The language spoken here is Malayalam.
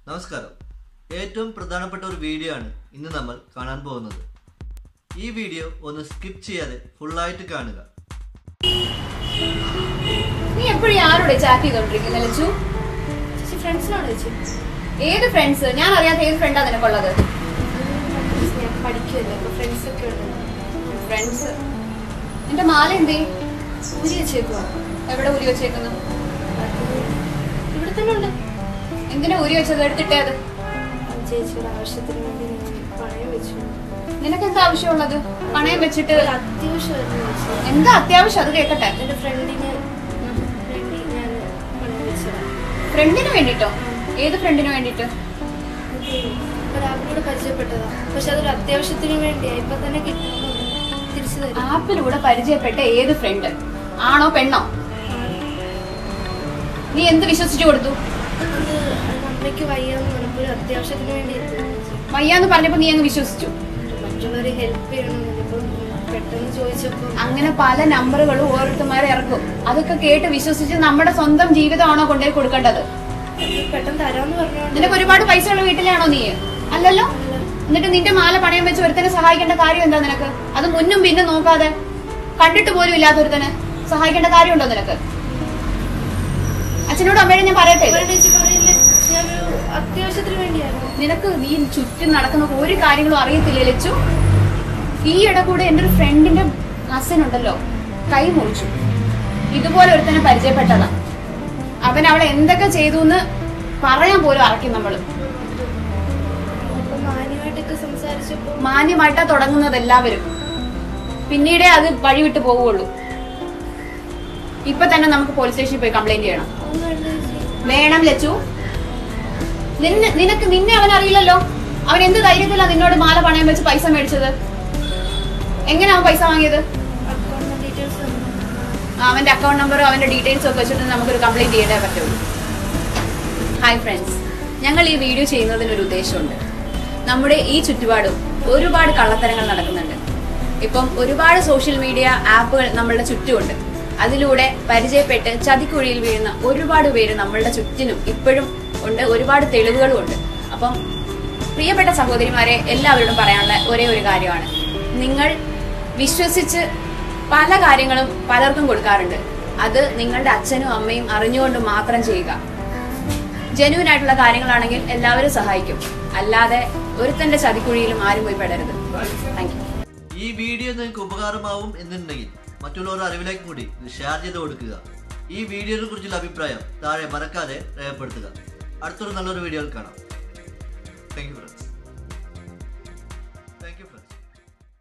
നമസ്കാരം. ഏറ്റവും പ്രധാനപ്പെട്ട ഒരു വീഡിയോ ആണ് ഇന്ന് നമ്മൾ കാണാൻ പോകുന്നത്. ഈ വീഡിയോ ഒന്ന് സ്കിപ്പ് ചെയ്യാതെ ഫുള്ളായിട്ട് കാണുക. നീ എപ്പോഴും ആരോടെ ചാറ്റ് ചെയ്തോണ്ടിരിക്കുന്ന ലച്ചു? ഫ്രണ്ട്സിനോട് വെച്ചു. ഏത് ഫ്രണ്ട്സ്? ഞാൻ അറിയാത്ത ഏത് ഫ്രണ്ടാ നിനക്കുള്ളത്? ഞാൻ പഠിക്കുമല്ലോ, അപ്പൊ ഫ്രണ്ട്സ് ഒക്കെ ഉണ്ട്. ഫ്രണ്ട്സ്. നിന്റെ മാല എന്തേ? ഊരി വെച്ചേക്കുവാ. എവിടെ ഊരി വെച്ചേക്കുന്നു? ഇവിടെ തന്നെ ഉണ്ട്. എന്തിനാ ഊരി വെച്ചത്? എടുത്തിട്ടേ അത്. ചേച്ചിയുടെ ആവശ്യത്തിന് വേണ്ടി ഞാൻ പണയം വെച്ചു. നിനക്ക് എന്താ ആവശ്യമുള്ളത്? പണയം വെച്ചിട്ട് അത്യാവശ്യമായിരുന്നു ചേച്ചി. എന്താ അത്യാവശ്യം? അത് കേക്കട്ടെ. എന്റെ ഫ്രണ്ടിന് വേണ്ടി ഞാൻ പണയം വെച്ചതാണ്. ഫ്രണ്ടിന് വേണ്ടിട്ടോ? ഏത് ഫ്രണ്ടിന് വേണ്ടിട്ട്? ഒരാപ്പിലൂടെ പരിചയപ്പെട്ടതാ, പക്ഷെ അതൊരു അത്യാവശ്യത്തിന് വേണ്ടിയാ. ഇപ്പൊ തന്നെ തിരിച്ചു തരും. ആപ്പിലൂടെ പരിചയപ്പെട്ട ഏത് ഫ്രണ്ട്? ആണോ പെണ്ണോ? നീ എന്ത് വിശ്വസിച്ചു കൊടുത്തു? അമ്മയ്ക്ക് വയ്യാന്ന് പറഞ്ഞപ്പോൾ അത്യാവശ്യത്തിന് വേണ്ടി വയ്യാന്ന് പറഞ്ഞപ്പോ നീ അങ്ങ് വിശ്വസിച്ചു? മറ്റുള്ളവരെ ഹെൽപ്പ് ചെയ്യണമെന്നിപ്പോ പെട്ടെന്ന് ചോദിച്ചപ്പോ അങ്ങനെ പല നമ്പറുകളും ഓരോരുത്തന്മാരെ ഇറക്കും. അതൊക്കെ കേട്ട് വിശ്വസിച്ച് നമ്മുടെ സ്വന്തം ജീവിതമാണോ കൊണ്ടുപോയി കൊടുക്കേണ്ടത്? പെട്ടെന്ന് തരാന്ന് പറഞ്ഞു. നിനക്ക് ഒരുപാട് പൈസ ഉള്ള വീട്ടിലാണോ നീ? അല്ലല്ലോ. എന്നിട്ട് നിന്റെ മാല പണയം വെച്ച് ഒരുത്തനെ സഹായിക്കേണ്ട കാര്യം എന്താ നിനക്ക്? അത് മുന്നും പിന്നും നോക്കാതെ കണ്ടിട്ട് പോലും ഇല്ലാത്ത ഒരുത്തനെ സഹായിക്കേണ്ട കാര്യമുണ്ടോ നിനക്ക്? അച്ഛനോടും അമ്മയോടും ഞാൻ പറയട്ടെ? ഞാനൊരു അത്യാവശ്യത്തിന് വേണ്ടിയായിരുന്നു. നിനക്ക് നീ ചുറ്റും നടക്കുന്ന ഒരു കാര്യങ്ങളും അറിയത്തില്ല ലച്ചു. ഈയിടെ കൂടെ എന്റെ ഒരു ഫ്രണ്ടിന്റെ കസിൻ ഉണ്ടല്ലോ, കൈ മുറിച്ചു. ഇതുപോലെ ഒരുത്തനെ പരിചയപ്പെട്ടതാ. അവൻ അവളെ എന്തൊക്കെ ചെയ്തു എന്ന് പറയാൻ പോലും അറക്കും നമ്മള്. മാന്യമായിട്ടൊക്കെ സംസാരിച്ചപ്പോ മാന്യമായിട്ടാ തുടങ്ങുന്നത് എല്ലാവരും, പിന്നീടേ അത് വഴി വിട്ടു പോവുള്ളൂ. ഇപ്പൊ തന്നെ നമുക്ക് പോലീസ് സ്റ്റേഷനിൽ പോയി കംപ്ലൈന്റ് ചെയ്യണം. വേണം ലച്ചു. നിന്നെ അവൻ അറിയില്ലല്ലോ. അവൻ എന്ത് ധൈര്യത്തിലാണ് നിന്നോട് മാല പണയം വെച്ച് പൈസ മേടിച്ചത്? എങ്ങനെ അവൻ പൈസ വാങ്ങിയത്? അവന്റെ അക്കൗണ്ട് നമ്പറും അവന്റെ ഡീറ്റെയിൽസും ഒക്കെ വെച്ചിട്ട് നമുക്കൊരു കംപ്ലൈന്റ് ചെയ്യേണ്ടേ പറ്റുള്ളൂ. ഹായ് ഫ്രണ്ട്സ്, ഞങ്ങൾ ഈ വീഡിയോ ചെയ്യുന്നതിനൊരു ഉദ്ദേശമുണ്ട്. നമ്മുടെ ഈ ചുറ്റുപാടും ഒരുപാട് കള്ളത്തരങ്ങൾ നടക്കുന്നുണ്ട്. ഇപ്പം ഒരുപാട് സോഷ്യൽ മീഡിയ ആപ്പുകൾ നമ്മളുടെ ചുറ്റുമുണ്ട്. അതിലൂടെ പരിചയപ്പെട്ട് ചതിക്കുഴിയിൽ വീഴുന്ന ഒരുപാട് പേര് നമ്മളുടെ ചുറ്റിനും ഇപ്പോഴും ഉണ്ട്. ഒരുപാട് തെളിവുകളും ഉണ്ട്. അപ്പം പ്രിയപ്പെട്ട സഹോദരിമാരെ, എല്ലാവരോടും പറയാനുള്ള ഒരേ ഒരു കാര്യമാണ്, നിങ്ങൾ വിശ്വസിച്ച് പല കാര്യങ്ങളും പലർക്കും കൊടുക്കാറുണ്ട്. അത് നിങ്ങളുടെ അച്ഛനും അമ്മയും അറിഞ്ഞുകൊണ്ട് മാത്രം ചെയ്യുക. ജെന്യൂൻ ആയിട്ടുള്ള കാര്യങ്ങളാണെങ്കിൽ എല്ലാവരും സഹായിക്കും. അല്ലാതെ ഒരുത്തന്റെ ചതിക്കുഴിയിലും ആരും പോയി പെടരുത്. Thank you. ഈ വീഡിയോ നിങ്ങൾക്ക് ഉപകാരമാവും എന്നുണ്ടെങ്കിൽ മറ്റുള്ളവരുടെ അറിവിലേക്ക് കൂടി ഷെയർ ചെയ്ത് കൊടുക്കുക. ഈ വീഡിയോയെ കുറിച്ചുള്ള അഭിപ്രായം താഴെ മറക്കാതെ രേഖപ്പെടുത്തുക. അടുത്തൊരു നല്ലൊരു വീഡിയോയിൽ കാണാം. Thank you friends.